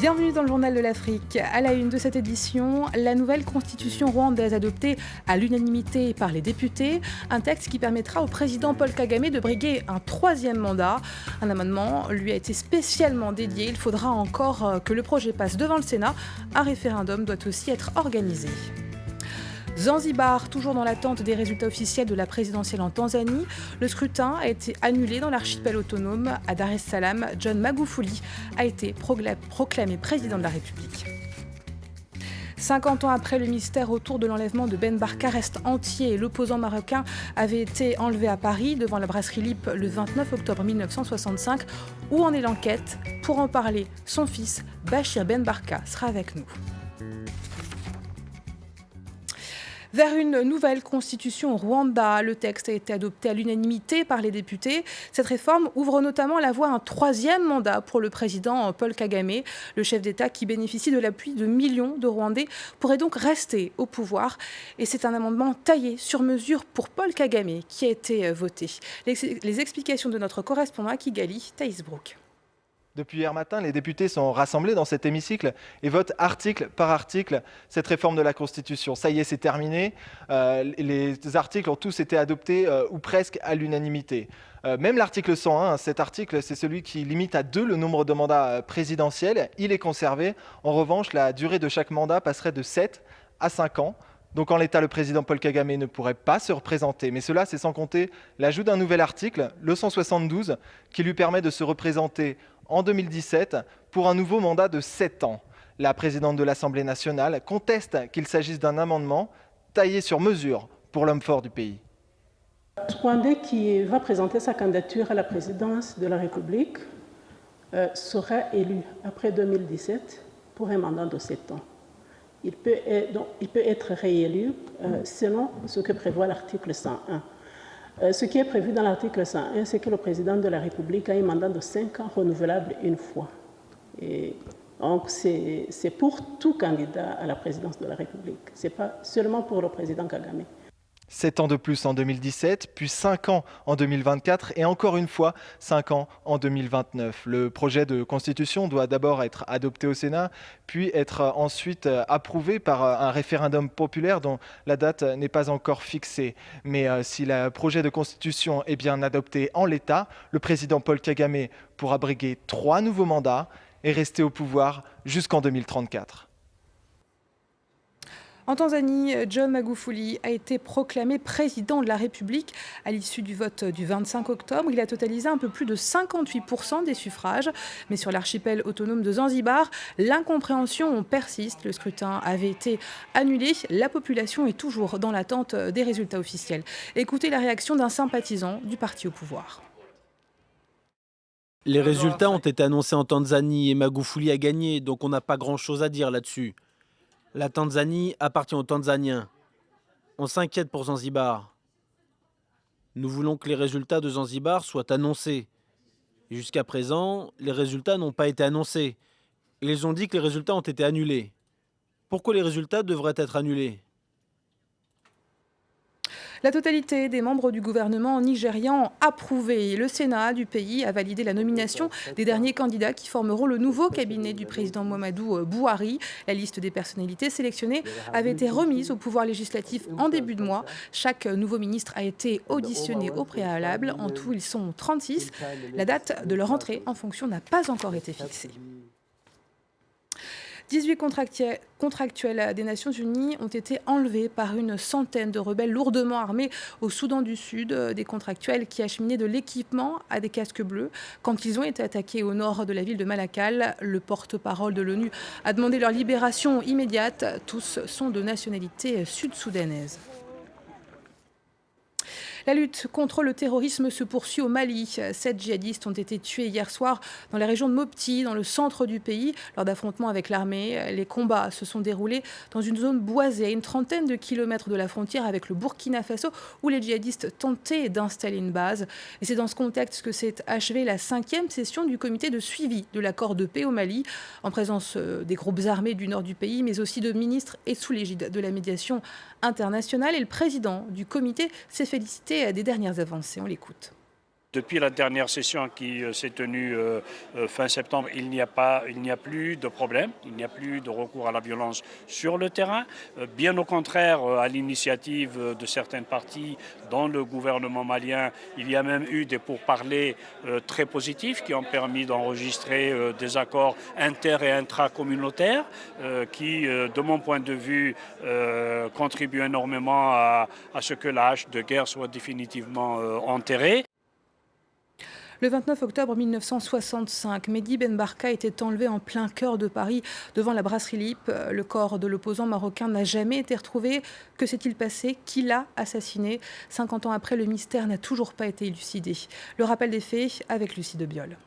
Bienvenue dans le Journal de l'Afrique. À la une de cette édition, la nouvelle constitution rwandaise adoptée à l'unanimité par les députés, un texte qui permettra au président Paul Kagame de briguer un troisième mandat. Un amendement lui a été spécialement dédié. Il faudra encore que le projet passe devant le Sénat. Un référendum doit aussi être organisé. Zanzibar, toujours dans l'attente des résultats officiels de la présidentielle en Tanzanie, le scrutin a été annulé dans l'archipel autonome. À Dar es Salaam, John Magufuli a été proclamé président de la République. 50 ans après, le mystère autour de l'enlèvement de Ben Barka reste entier. L'opposant marocain avait été enlevé à Paris devant la brasserie Lippe le 29 octobre 1965. Où en est l'enquête? Pour en parler, son fils, Bachir Ben Barka, sera avec nous. Vers une nouvelle constitution au Rwanda, le texte a été adopté à l'unanimité par les députés. Cette réforme ouvre notamment la voie à un troisième mandat pour le président Paul Kagame. Le chef d'État, qui bénéficie de l'appui de millions de Rwandais, pourrait donc rester au pouvoir. Et c'est un amendement taillé sur mesure pour Paul Kagame qui a été voté. Les explications de notre correspondant à Kigali, Thaïs Brook. Depuis hier matin, les députés sont rassemblés dans cet hémicycle et votent article par article cette réforme de la Constitution. Ça y est, c'est terminé. Les articles ont tous été adoptés ou presque à l'unanimité. Même l'article 101, cet article, c'est celui qui limite à 2 le nombre de mandats présidentiels. Il est conservé. En revanche, la durée de chaque mandat passerait de 7 à 5 ans. Donc en l'état, le président Paul Kagame ne pourrait pas se représenter. Mais cela, c'est sans compter l'ajout d'un nouvel article, le 172, qui lui permet de se représenter en 2017 pour un nouveau mandat de 7 ans. La présidente de l'Assemblée nationale conteste qu'il s'agisse d'un amendement taillé sur mesure pour l'homme fort du pays. Le Rwandais qui va présenter sa candidature à la présidence de la République sera élu après 2017 pour un mandat de 7 ans. Il peut être réélu selon ce que prévoit l'article 101. Ce qui est prévu dans l'article 101, c'est que le président de la République a un mandat de 5 ans renouvelable une fois. Et donc, c'est pour tout candidat à la présidence de la République. Ce n'est pas seulement pour le président Kagame. 7 ans de plus en 2017, puis 5 ans en 2024 et encore une fois 5 ans en 2029. Le projet de constitution doit d'abord être adopté au Sénat, puis être ensuite approuvé par un référendum populaire dont la date n'est pas encore fixée. Mais si le projet de constitution est bien adopté en l'état, le président Paul Kagame pourra briguer 3 nouveaux mandats et rester au pouvoir jusqu'en 2034. En Tanzanie, John Magufuli a été proclamé président de la République à l'issue du vote du 25 octobre. Il a totalisé un peu plus de 58% des suffrages. Mais sur l'archipel autonome de Zanzibar, l'incompréhension persiste. Le scrutin avait été annulé. La population est toujours dans l'attente des résultats officiels. Écoutez la réaction d'un sympathisant du parti au pouvoir. Les résultats ont été annoncés en Tanzanie et Magufuli a gagné, donc on n'a pas grand-chose à dire là-dessus. La Tanzanie appartient aux Tanzaniens. On s'inquiète pour Zanzibar. Nous voulons que les résultats de Zanzibar soient annoncés. Jusqu'à présent, les résultats n'ont pas été annoncés. Ils ont dit que les résultats ont été annulés. Pourquoi les résultats devraient être annulés ? La totalité des membres du gouvernement nigérian ont approuvé. Le Sénat du pays a validé la nomination des derniers candidats qui formeront le nouveau cabinet du président Muhammadu Buhari. La liste des personnalités sélectionnées avait été remise au pouvoir législatif en début de mois. Chaque nouveau ministre a été auditionné au préalable. En tout, ils sont 36. La date de leur entrée en fonction n'a pas encore été fixée. 18 contractuels des Nations Unies ont été enlevés par une centaine de rebelles lourdement armés au Soudan du Sud. Des contractuels qui acheminaient de l'équipement à des casques bleus. Quand ils ont été attaqués au nord de la ville de Malakal, le porte-parole de l'ONU a demandé leur libération immédiate. Tous sont de nationalité sud-soudanaise. La lutte contre le terrorisme se poursuit au Mali. 7 djihadistes ont été tués hier soir dans la région de Mopti, dans le centre du pays, lors d'affrontements avec l'armée. Les combats se sont déroulés dans une zone boisée, à une trentaine de kilomètres de la frontière avec le Burkina Faso, où les djihadistes tentaient d'installer une base. Et c'est dans ce contexte que s'est achevée la 5e session du comité de suivi de l'accord de paix au Mali, en présence des groupes armés du nord du pays, mais aussi de ministres et sous l'égide de la médiation internationale. Et le président du comité s'est félicité des dernières avancées. On l'écoute. Depuis la dernière session qui s'est tenue fin septembre, il n'y a plus de problème, il n'y a plus de recours à la violence sur le terrain. Bien au contraire, à l'initiative de certaines parties dans le gouvernement malien, il y a même eu des pourparlers très positifs qui ont permis d'enregistrer des accords inter- et intracommunautaires qui, de mon point de vue, contribuent énormément à ce que la hache de guerre soit définitivement enterrée. Le 29 octobre 1965, Mehdi Ben Barka était enlevé en plein cœur de Paris devant la brasserie Lippe. Le corps de l'opposant marocain n'a jamais été retrouvé. Que s'est-il passé? Qui l'a assassiné? 50 ans après, le mystère n'a toujours pas été élucidé. Le rappel des faits avec Lucie Debiol.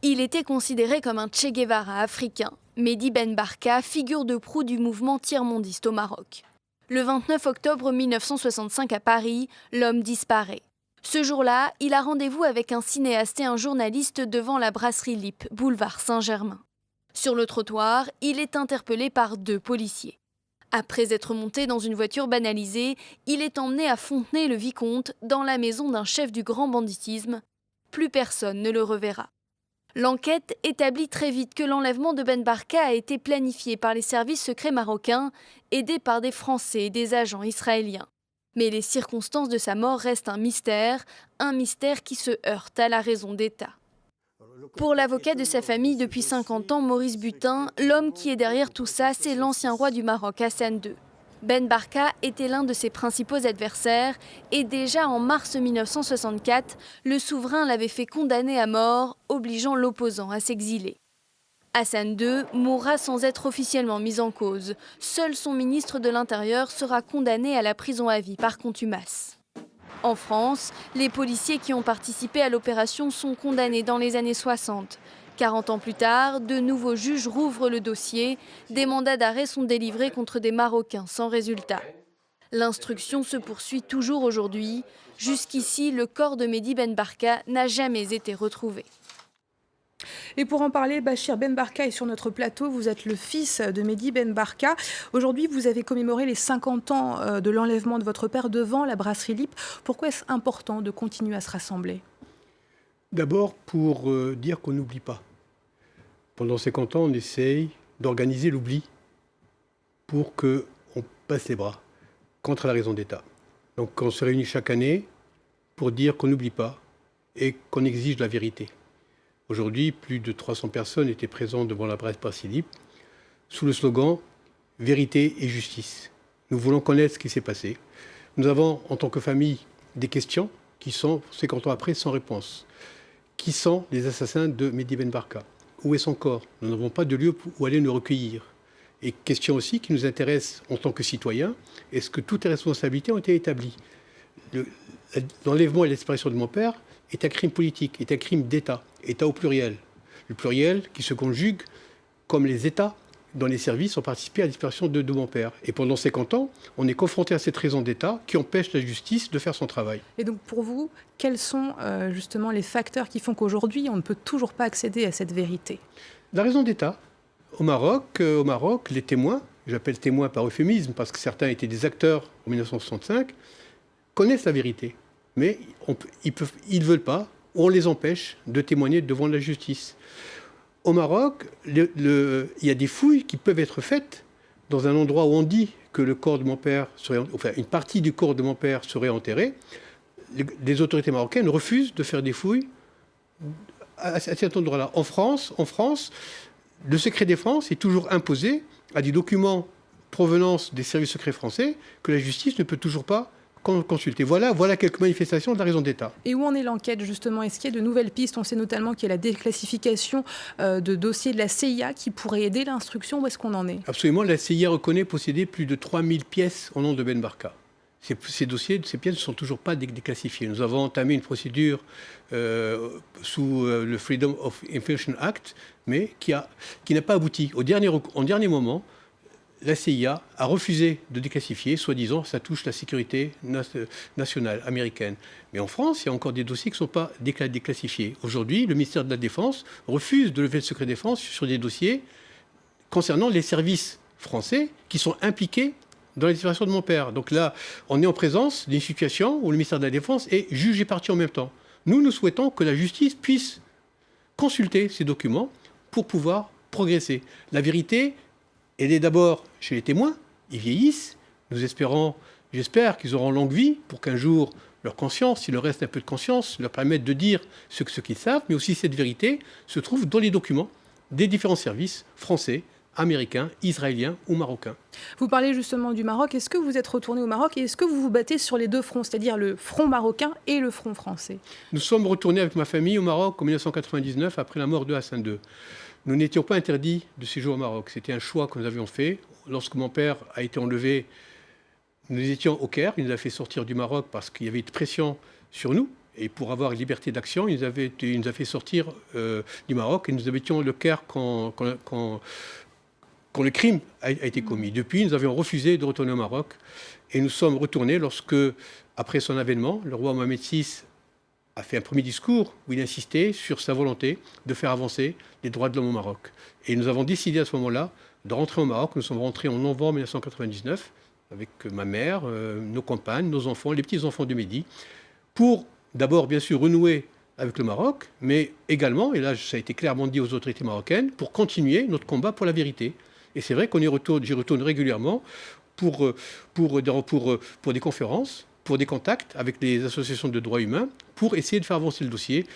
Il était considéré comme un Che Guevara africain. Mehdi Ben Barka, figure de proue du mouvement tiers-mondiste au Maroc. Le 29 octobre 1965 à Paris, l'homme disparaît. Ce jour-là, il a rendez-vous avec un cinéaste et un journaliste devant la brasserie Lippe, boulevard Saint-Germain. Sur le trottoir, il est interpellé par 2 policiers. Après être monté dans une voiture banalisée, il est emmené à Fontenay-le-Vicomte, dans la maison d'un chef du grand banditisme. Plus personne ne le reverra. L'enquête établit très vite que l'enlèvement de Ben Barka a été planifié par les services secrets marocains, aidés par des Français et des agents israéliens. Mais les circonstances de sa mort restent un mystère qui se heurte à la raison d'État. Pour l'avocat de sa famille depuis 50 ans, Maurice Butin, l'homme qui est derrière tout ça, c'est l'ancien roi du Maroc, Hassan II. Ben Barka était l'un de ses principaux adversaires et déjà en mars 1964, le souverain l'avait fait condamner à mort, obligeant l'opposant à s'exiler. Hassan II mourra sans être officiellement mis en cause. Seul son ministre de l'Intérieur sera condamné à la prison à vie par contumace. En France, les policiers qui ont participé à l'opération sont condamnés dans les années 60. 40 ans plus tard, de nouveaux juges rouvrent le dossier. Des mandats d'arrêt sont délivrés contre des Marocains sans résultat. L'instruction se poursuit toujours aujourd'hui. Jusqu'ici, le corps de Mehdi Ben Barka n'a jamais été retrouvé. Et pour en parler, Bachir Ben Barka est sur notre plateau. Vous êtes le fils de Mehdi Ben Barka. Aujourd'hui, vous avez commémoré les 50 ans de l'enlèvement de votre père devant la brasserie Lippe. Pourquoi est-ce important de continuer à se rassembler? D'abord pour dire qu'on n'oublie pas. Pendant 50 ans, on essaye d'organiser l'oubli pour qu'on passe les bras contre la raison d'État. Donc on se réunit chaque année pour dire qu'on n'oublie pas et qu'on exige la vérité. Aujourd'hui, plus de 300 personnes étaient présentes devant la brasserie Lippe sous le slogan « Vérité et justice ». Nous voulons connaître ce qui s'est passé. Nous avons, en tant que famille, des questions qui sont, 50 ans après, sans réponse. Qui sont les assassins de Mehdi Ben Barka? Où est son corps? Nous n'avons pas de lieu où aller nous recueillir. Et question aussi qui nous intéresse en tant que citoyens, est-ce que toutes les responsabilités ont été établies? L'enlèvement et la disparition de mon père est un crime politique, est un crime d'État, État au pluriel. Le pluriel qui se conjugue comme les États dont les services ont participé à la disparition de mon père. Et pendant 50 ans, on est confronté à cette raison d'État qui empêche la justice de faire son travail. Et donc pour vous, quels sont justement les facteurs qui font qu'aujourd'hui, on ne peut toujours pas accéder à cette vérité? La raison d'État. Au Maroc, les témoins, j'appelle témoins par euphémisme parce que certains étaient des acteurs en 1965, connaissent la vérité. Mais ils ne veulent pas, ou on les empêche de témoigner devant la justice. Au Maroc, il y a des fouilles qui peuvent être faites dans un endroit où on dit que le corps de mon père une partie du corps de mon père serait enterrée. Les autorités marocaines refusent de faire des fouilles à cet endroit-là. En France, le secret défense est toujours imposé à des documents provenance des services secrets français que la justice ne peut toujours pas consulter. Voilà quelques manifestations de la raison d'État. Et où en est l'enquête justement? Est-ce qu'il y a de nouvelles pistes? On sait notamment qu'il y a la déclassification de dossiers de la CIA qui pourrait aider l'instruction. Où est-ce qu'on en est? Absolument. La CIA reconnaît posséder plus de 3000 pièces au nom de Ben Barka. Ces dossiers, ces pièces ne sont toujours pas déclassifiées. Nous avons entamé une procédure sous le Freedom of Information Act, mais qui n'a pas abouti. En dernier moment, la CIA a refusé de déclassifier, soi-disant, ça touche la sécurité nationale américaine. Mais en France, il y a encore des dossiers qui ne sont pas déclassifiés. Aujourd'hui, le ministère de la Défense refuse de lever le secret défense sur des dossiers concernant les services français qui sont impliqués dans la disparition de mon père. Donc là, on est en présence d'une situation où le ministère de la Défense est juge et partie en même temps. Nous souhaitons que la justice puisse consulter ces documents pour pouvoir progresser. La vérité, elle est d'abord chez les témoins. Ils vieillissent. J'espère qu'ils auront longue vie pour qu'un jour, leur conscience, s'il leur reste un peu de conscience, leur permette de dire ce qu'ils savent. Mais aussi, cette vérité se trouve dans les documents des différents services français, américains, israéliens ou marocains. Vous parlez justement du Maroc. Est-ce que vous êtes retourné au Maroc et est-ce que vous vous battez sur les deux fronts, c'est-à-dire le front marocain et le front français? Nous sommes retournés avec ma famille au Maroc en 1999 après la mort de Hassan II. Nous n'étions pas interdits de séjour au Maroc. C'était un choix que nous avions fait. Lorsque mon père a été enlevé, nous étions au Caire. Il nous a fait sortir du Maroc parce qu'il y avait une pression sur nous. Et pour avoir une liberté d'action, il nous a fait sortir du Maroc. Et nous habitions le Caire quand le crime a été commis. Depuis, nous avions refusé de retourner au Maroc. Et nous sommes retournés lorsque, après son avènement, le roi Mohamed VI a fait un premier discours où il insistait sur sa volonté de faire avancer les droits de l'homme au Maroc. Et nous avons décidé à ce moment-là de rentrer au Maroc. Nous sommes rentrés en novembre 1999 avec ma mère, nos compagnes, nos enfants, les petits-enfants de Mehdi, pour d'abord, bien sûr, renouer avec le Maroc, mais également, et là ça a été clairement dit aux autorités marocaines, pour continuer notre combat pour la vérité. Et c'est vrai j'y retourne régulièrement pour des conférences, pour des contacts avec les associations de droits humains, pour essayer de faire avancer le dossier.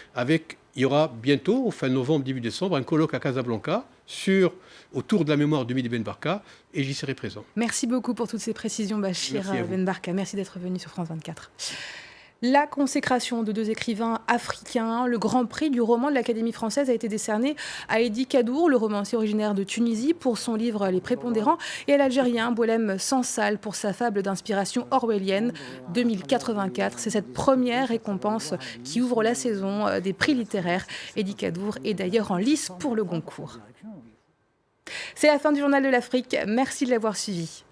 Il y aura bientôt, au fin novembre, début décembre, un colloque à Casablanca autour de la mémoire de Mehdi Ben Barka, et j'y serai présent. Merci beaucoup pour toutes ces précisions, Bachir Ben Barka. Merci d'être venu sur France 24. La consécration de deux écrivains africains, le Grand Prix du roman de l'Académie française a été décerné à Edi Kadour, le romancier originaire de Tunisie, pour son livre Les Prépondérants, et à l'Algérien Boualem Sansal pour sa fable d'inspiration orwellienne 2084. C'est cette première récompense qui ouvre la saison des prix littéraires. Edi Kadour est d'ailleurs en lice pour le Goncourt. C'est la fin du Journal de l'Afrique. Merci de l'avoir suivi.